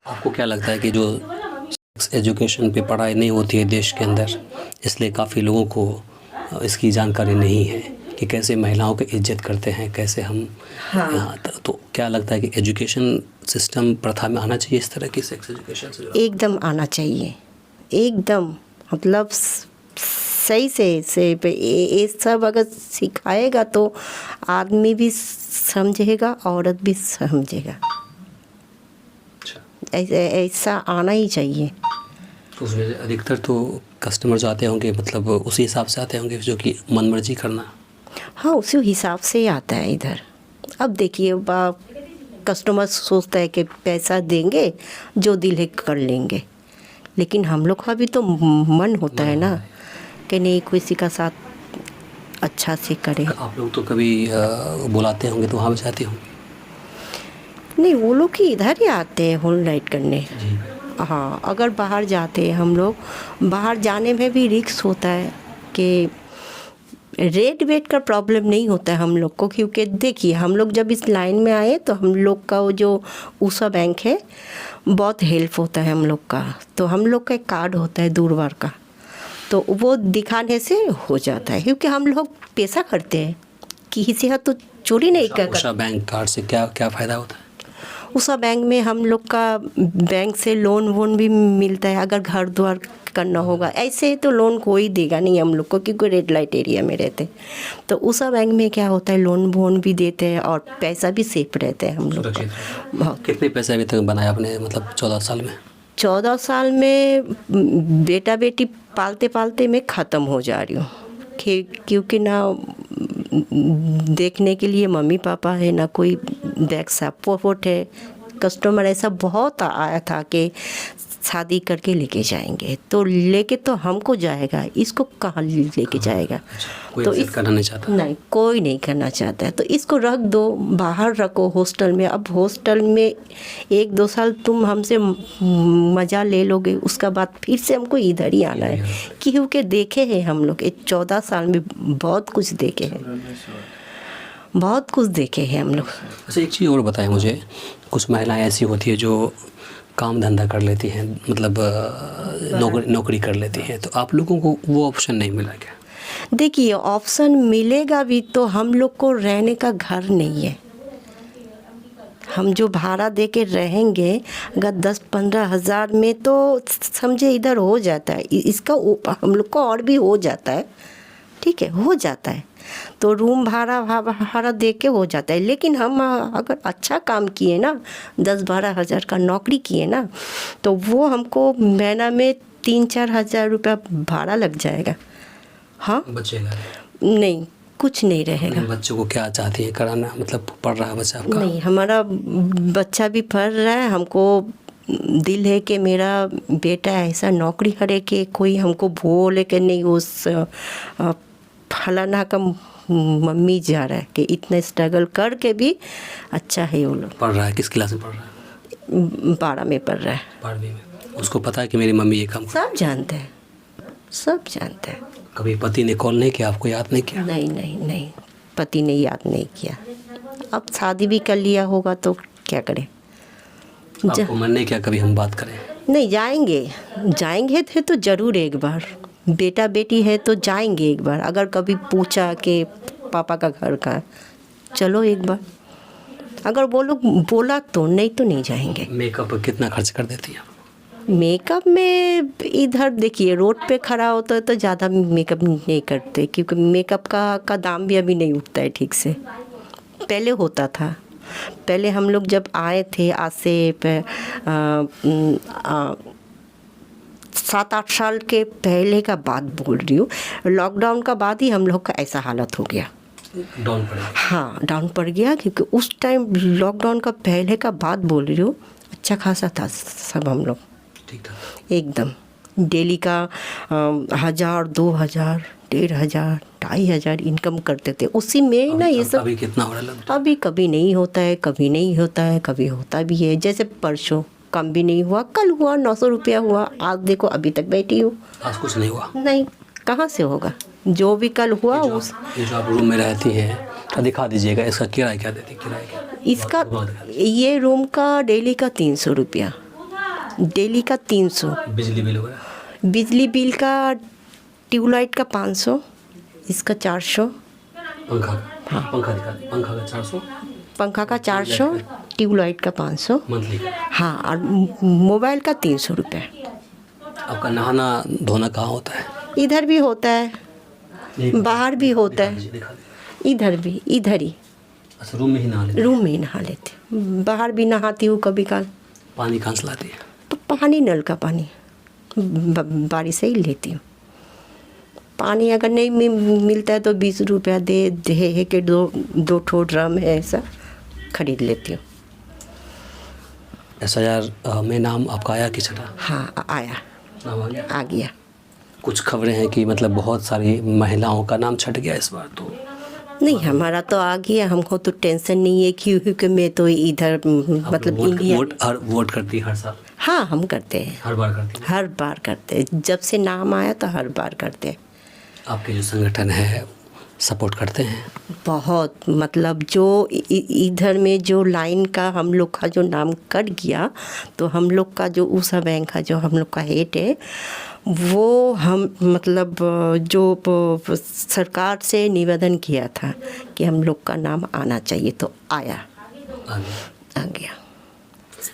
आपको क्या लगता है कि जो सेक्स एजुकेशन पे पढ़ाई नहीं होती है देश के अंदर, इसलिए काफ़ी लोगों को इसकी जानकारी नहीं है कि कैसे महिलाओं की इज्जत करते हैं, कैसे हम हाँ। यहाँ तो क्या लगता है कि एजुकेशन सिस्टम प्रथा में आना चाहिए इस तरह की सेक्स एजुकेशन से? एकदम आना चाहिए, एकदम, मतलब सही से ये सब अगर सिखाएगा तो आदमी भी समझेगा, औरत भी समझेगा। ऐसा आना ही चाहिए। तो उसमें अधिकतर तो कस्टमर जो आते होंगे मतलब उसी हिसाब से आते होंगे जो कि मनमर्जी करना। हाँ, उसी हिसाब से ही आता है इधर। अब देखिए कस्टमर सोचता है कि पैसा देंगे जो दिल है कर लेंगे, लेकिन हम लोग का भी तो मन होता है ना कि नहीं किसी का साथ अच्छा से करें। आप लोग तो कभी बुलाते होंगे तो वहाँ भी जाते होंगे? नहीं, वो लोग ही इधर ही आते हैं होल नाइट करने। हाँ, अगर बाहर जाते हैं हम लोग, बाहर जाने में भी रिस्क होता है कि रेट वेट का प्रॉब्लम नहीं होता है हम लोग को, क्योंकि देखिए हम लोग जब इस लाइन में आए तो हम लोग का वो जो ऊषा बैंक है बहुत हेल्प होता है हम लोग का। तो हम लोग का एक कार्ड होता है दूरवार का, तो वो दिखाने से हो जाता है, क्योंकि हम लोग पैसा करते हैं, किसी से तो चोरी नहीं कर। ऊषा बैंक कार्ड से क्या क्या फ़ायदा होता है? ऊषा बैंक में हम लोग का बैंक से लोन वोन भी मिलता है, अगर घर द्वार करना होगा। ऐसे तो लोन कोई देगा नहीं हम लोग को, क्योंकि रेड लाइट एरिया में रहते हैं। तो ऊषा बैंक में क्या होता है, लोन वोन भी देते हैं और पैसा भी सेफ रहते हैं हम लोग का। कितने पैसे अभी तक बनाए आपने, मतलब 14 साल में? 14 साल में बेटा बेटी पालते पालते मैं ख़त्म हो जा रही हूँ, क्योंकि ना देखने के लिए मम्मी पापा है, ना कोई बैक सपोर्ट है। कस्टमर ऐसा बहुत आया था कि शादी करके लेके जाएंगे, तो लेके तो हमको जाएगा, इसको कहाँ लेके जाएगा? कोई तो इस करना नहीं चाहता? नहीं, कोई नहीं करना चाहता है। तो इसको रख दो, बाहर रखो हॉस्टल में। अब हॉस्टल में 1-2 साल तुम हमसे मज़ा ले लोगे, उसका बाद फिर से हमको इधर ही आना है, क्योंकि देखे हैं हम लोग 14 साल में बहुत कुछ देखे हैं, बहुत कुछ देखे हैं हम लोग। अच्छा, एक चीज़ और बताएं मुझे, कुछ महिलाएं ऐसी होती है जो काम धंधा कर लेती हैं, मतलब नौकरी कर लेती हैं, तो आप लोगों को वो ऑप्शन नहीं मिला क्या? देखिए, ऑप्शन मिलेगा भी तो हम लोग को रहने का घर नहीं है। हम जो भाड़ा दे के रहेंगे अगर 10-15 हज़ार में तो समझे इधर हो जाता है, इसका हम लोग को और भी हो जाता है, ठीक है, हो जाता है। तो रूम भाड़ा दे के हो जाता है, लेकिन हम अगर अच्छा काम किए ना, 10-12 हज़ार का नौकरी किए ना, तो वो हमको महीना में 3-4 हज़ार रुपया भाड़ा लग जाएगा। हाँ, बचेगा नहीं, कुछ नहीं रहेगा। बच्चों को क्या चाहती है कराना, मतलब पढ़ रहा है बच्चा आपका? नहीं, हमारा बच्चा भी पढ़ रहा है। हमको दिल है कि मेरा बेटा ऐसा नौकरी करे कि कोई हमको बोले कि नहीं उस फलाना का मम्मी जा रहा है, कि इतना स्ट्रगल करके भी अच्छा है। वो लोग पढ़ रहा है, किस क्लास में पढ़ रहा है? 12 में पढ़ रहा है। 12वीं में। उसको पता है कि मेरी मम्मी ये काम सब जानते हैं, सब जानते हैं। कभी पति ने कॉल नहीं किया, आपको याद नहीं किया? नहीं नहीं नहीं, पति ने याद नहीं किया। अब शादी भी कर लिया होगा तो क्या करें। आपको मन नहीं किया कभी हम बात करें? नहीं, जाएंगे थे तो ज़रूर एक बार, बेटा बेटी है तो जाएंगे एक बार। अगर कभी पूछा कि पापा का घर कहाँ, चलो एक बार, अगर वो लोग बोला तो, नहीं तो नहीं जाएंगे। मेकअप कितना खर्च कर देती है? मेकअप में इधर देखिए रोड पे खड़ा होता है तो ज़्यादा मेकअप नहीं करते, क्योंकि मेकअप का दाम भी अभी नहीं उठता है ठीक से। पहले होता था, पहले हम लोग जब आए थे आज से 7-8 साल के पहले का बात बोल रही हूँ। लॉकडाउन का बाद ही हम लोग का ऐसा हालत हो गया, डाउन पड़ गया। हाँ, डाउन पड़ गया, क्योंकि उस टाइम लॉकडाउन का पहले का बात बोल रही हूँ, अच्छा खासा था सब हम लोग, ठीक था एकदम। डेली का 1000, 2000, 1500, 2500 इनकम करते थे उसी में ना। ये सब अभी कितना हो रहा है? अभी कभी नहीं होता है, कभी नहीं होता है, कभी होता भी है। जैसे परसों कम भी नहीं हुआ, कल हुआ 900 रुपया हुआ, आज देखो अभी तक बैठी हूँ। आज कुछ नहीं हुआ? नहीं, कहाँ से होगा, जो भी कल हुआ उस। ये जो आप रूम में रहती हैं, दिखा दीजिएगा, इसका किराया क्या देती है? किराया क्या? इसका ये रूम का डेली का 300 रुपया, डेली का 300। बिजली बिल वगैरह? बिजली बिल का ट्यूबलाइट का 500, इसका 400। पंखा? हाँ, पंखा दिखा दे। पंखा का 400, पंखा का 400, ट्यूबलाइट का 500 मंथली। हाँ, और मोबाइल का 300 रुपये। आपका नहाना धोना कहाँ होता है? इधर भी होता है, बाहर भी होता है, दिखा दे। इधर भी, इधर ही अच्छा, रूम में ही नहा लेते? रूम में ही नहा लेते, बाहर भी नहाती हूँ कभी काल। पानी कहाँ से लाती है? तो पानी नल का पानी बारिश से ही लेती हूँ। पानी अगर नहीं मिलता है तो 20 रुपया दे के दो ठो ड्रम है, ऐसा खरीद लेती हूँ। SIR में नाम आपका आया कि छटा? हाँ, आया, नाम आ गया? आ गया। कुछ खबरें हैं कि मतलब बहुत सारी महिलाओं का नाम छट गया इस बार, तो नहीं, हमारा तो आ गया, हमको तो टेंशन नहीं है क्योंकि मैं तो इधर मतलब इंडिया। वोट करती हर साल? हाँ, हम करते हैं, हर बार करती हैं? हर बार करते हैं, जब से नाम आया तो हर बार करते हैं। आपके जो संगठन है सपोर्ट करते हैं? बहुत, मतलब जो इधर में जो लाइन का हम लोग का जो नाम कट गया, तो हम लोग का जो उषा बैंक का जो हम लोग का हेड है, वो हम मतलब जो सरकार से निवेदन किया था कि हम लोग का नाम आना चाहिए, तो आया, आ गया,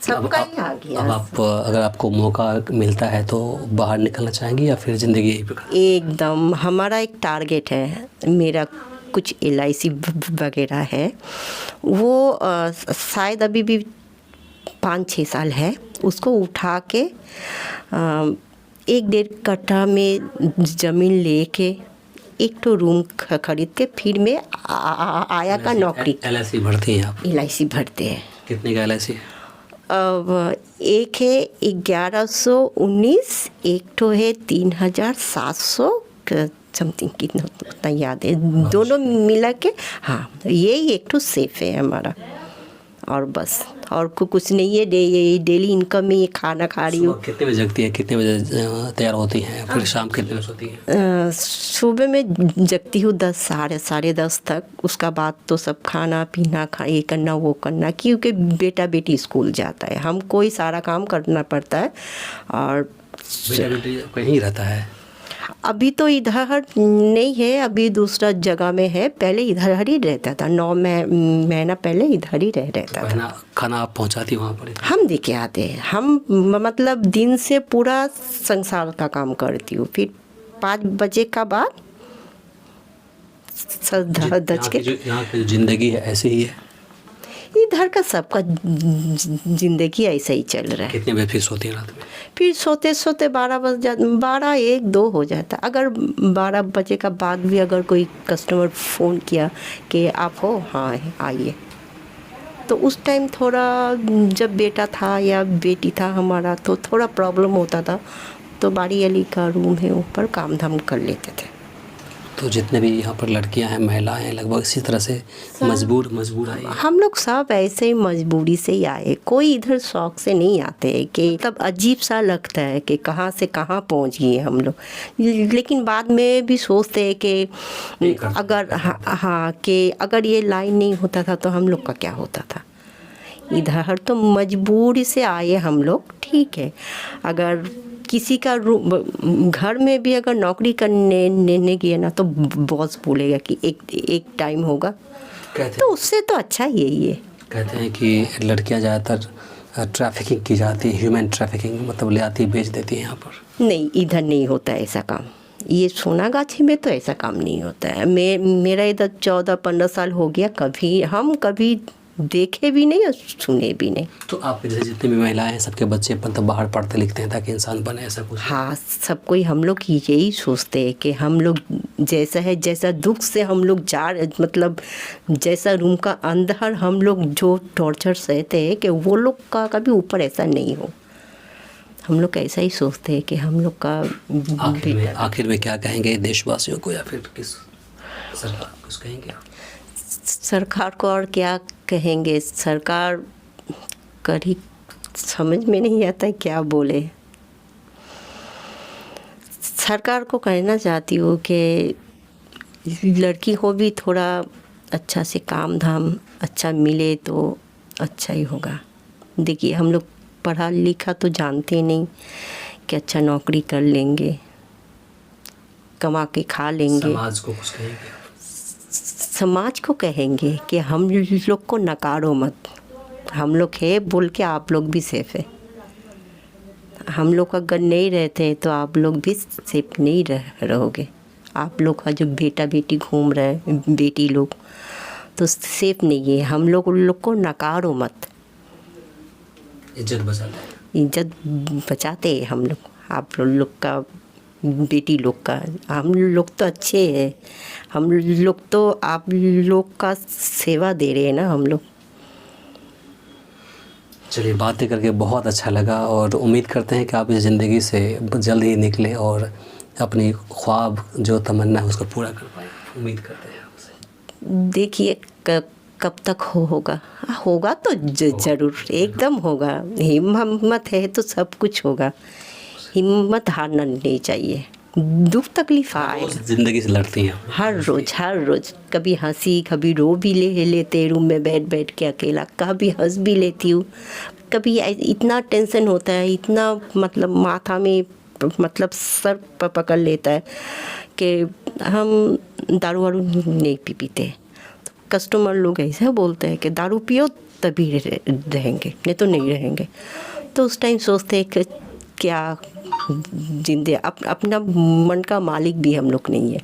सबका ही आ गया। अब आप अगर आपको मौका मिलता है तो बाहर निकलना चाहेंगी या फिर ज़िंदगी यही पे? एकदम, हमारा एक टारगेट है, मेरा कुछ LIC वगैरह है, वो शायद अभी भी 5-6 साल है, उसको उठा के 1-1.5 कट्ठा में ज़मीन लेके एक तो रूम खरीद के फिर मैं आया का नौकरी। LIC भरती हैं आप? LIC भरते हैं। कितने का LIC है? अब एक है 1119, एक तो है 3700 समथिंग, कितना उतना याद है, दोनों मिला के। हाँ, यही एक तो सेफ है हमारा, और बस और कुछ नहीं है। डेली इनकम में ये खाना खा रही हूँ। कितने बजे जगती है, कितने बजे तैयार होती हैं, फिर शाम कितने बजे सोती हैं? सुबह में जगती हूँ 10 साढ़े 10 तक, उसका बाद तो सब खाना पीना ये करना वो करना, क्योंकि बेटा बेटी स्कूल जाता है, हमको ही सारा काम करना पड़ता है। और बेटा बेटी कहीं रहता है? अभी तो इधर नहीं है, अभी दूसरा जगह में है, पहले इधर ही रहता था, 9 महीना पहले इधर ही रहता था। खाना आप पहुंचाती वहाँ पर? हम दे के आते हैं, हम मतलब दिन से पूरा संसार का काम करती हूँ, फिर 5 बजे का बाद दज के। यहाँ की ज़िंदगी है ऐसे ही है? इधर का सबका ज़िंदगी ऐसा ही चल रहा है। कितने बजे फिर सोती हैं रात में? फिर सोते सोते 12 बज जाता, 12, 1, 2 हो जाता। अगर 12 बजे का बाद भी अगर कोई कस्टमर फ़ोन किया कि आप हो, हाँ आइए, तो उस टाइम थोड़ा जब बेटा था या बेटी था हमारा तो थोड़ा प्रॉब्लम होता था, तो बाड़ी अली का रूम है ऊपर, काम धाम कर लेते थे। तो जितने भी यहाँ पर लड़कियाँ हैं, महिलाएं हैं, लगभग इसी तरह से मजबूर आई हैं? हम लोग सब ऐसे ही मजबूरी से ही आए, कोई इधर शौक से नहीं आते हैं कि तब अजीब सा लगता है कि कहाँ से कहाँ पहुँच गए हम लोग। लेकिन बाद में भी सोचते हैं कि अगर हाँ कि अगर ये लाइन नहीं होता था तो हम लोग का क्या होता था। इधर तो मजबूरी से आए हम लोग, ठीक है। अगर किसी का घर में भी अगर नौकरी करने गए ना तो बॉस बोलेगा कि एक टाइम होगा, तो उससे तो अच्छा यही है। कहते हैं कि लड़कियां ज़्यादातर ट्रैफिकिंग की जाती है, ह्यूमन ट्रैफिकिंग, मतलब ले आती बेच देती हैं यहाँ पर। नहीं, इधर नहीं होता ऐसा काम, ये सोनागाछी में तो ऐसा काम नहीं होता है। मेरा इधर 14-15 साल हो गया, हम कभी देखे भी नहीं और सुने भी नहीं। तो आपके जैसे जितनी भी महिलाएं हैं, सबके बच्चे मतलब बाहर पढ़ते लिखते हैं ताकि इंसान बने, ऐसा कुछ? हाँ, सब कोई हम लोग यही सोचते हैं कि हम लोग जैसा है, जैसा दुख से हम लोग मतलब जैसा रूम का अंदर हम लोग जो टॉर्चर सहते हैं कि वो लोग का कभी ऊपर ऐसा नहीं हो। हम लोग ऐसा ही सोचते हैं कि हम लोग का आखिर में क्या कहेंगे देशवासियों को, या फिर किस सरकार को कुछ कहेंगे? सरकार को और क्या कहेंगे, सरकार कभी समझ में नहीं आता है क्या बोले। सरकार को कहना चाहती हूँ कि लड़की को भी थोड़ा अच्छा से काम धाम अच्छा मिले तो अच्छा ही होगा। देखिए हम लोग पढ़ा लिखा तो जानते नहीं कि अच्छा नौकरी कर लेंगे, कमा के खा लेंगे। समाज को कुछ कहेंगे? समाज को कहेंगे कि हम लोग को नकारो मत, हम लोग है बोल के आप लोग भी सेफ है। हम लोग अगर नहीं रहते तो आप लोग भी सेफ नहीं रहोगे। आप लोग का जो बेटा बेटी घूम रहे हैं, बेटी लोग, तो सेफ नहीं है। हम लोग उन लोग को नकारो मत, इज्जत बचाते हैं। इज्जत बचाते हैं हम लोग, आप लोग का बेटी लोग का। हम लोग तो अच्छे हैं, हम लोग तो आप लोग का सेवा दे रहे हैं ना हम लोग। चलिए, बातें करके बहुत अच्छा लगा और उम्मीद करते हैं कि आप इस ज़िंदगी से जल्द ही निकले और अपनी ख्वाब जो तमन्ना है उसको पूरा कर पाए। उम्मीद करते हैं आपसे। देखिए कब तक होगा तो ज़रूर एकदम होगा। हिम्मत है तो सब कुछ होगा। हिम्मत हारना नहीं चाहिए। दुख तकलीफ आए, ज़िंदगी से लड़ती हैं हर रोज़ कभी हंसी कभी रो भी लेते रूम में बैठ के अकेला, कभी हंस भी लेती हूँ। कभी इतना टेंशन होता है, इतना मतलब माथा में मतलब सर पकड़ लेता है कि हम दारू वारू नहीं पीते। कस्टमर लोग ऐसे बोलते हैं कि दारू पियो तभी रहेंगे, नहीं तो नहीं रहेंगे। तो उस टाइम सोचते हैं कि क्या जिंदगी अपना मन का मालिक भी हम लोग नहीं है।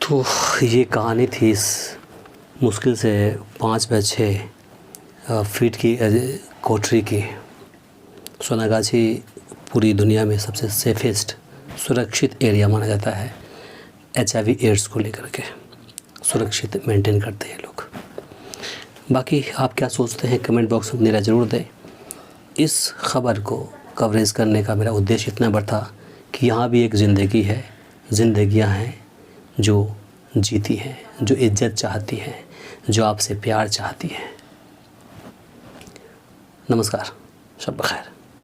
तो ये कहानी थी इस मुश्किल से 5 बाय 6 फीट की कोठरी की। सोनागाछी पूरी दुनिया में सबसे सेफेस्ट सुरक्षित एरिया माना जाता है। HIV एड्स को लेकर के सुरक्षित मेंटेन करते हैं लोग। बाकी आप क्या सोचते हैं कमेंट बॉक्स में मेरा ज़रूर दें। इस ख़बर को कवरेज करने का मेरा उद्देश्य इतना बड़ा था कि यहाँ भी एक ज़िंदगी है, ज़िंदगियाँ हैं जो जीती हैं, जो इज्जत चाहती हैं, जो आपसे प्यार चाहती हैं। नमस्कार, शब बख़ैर।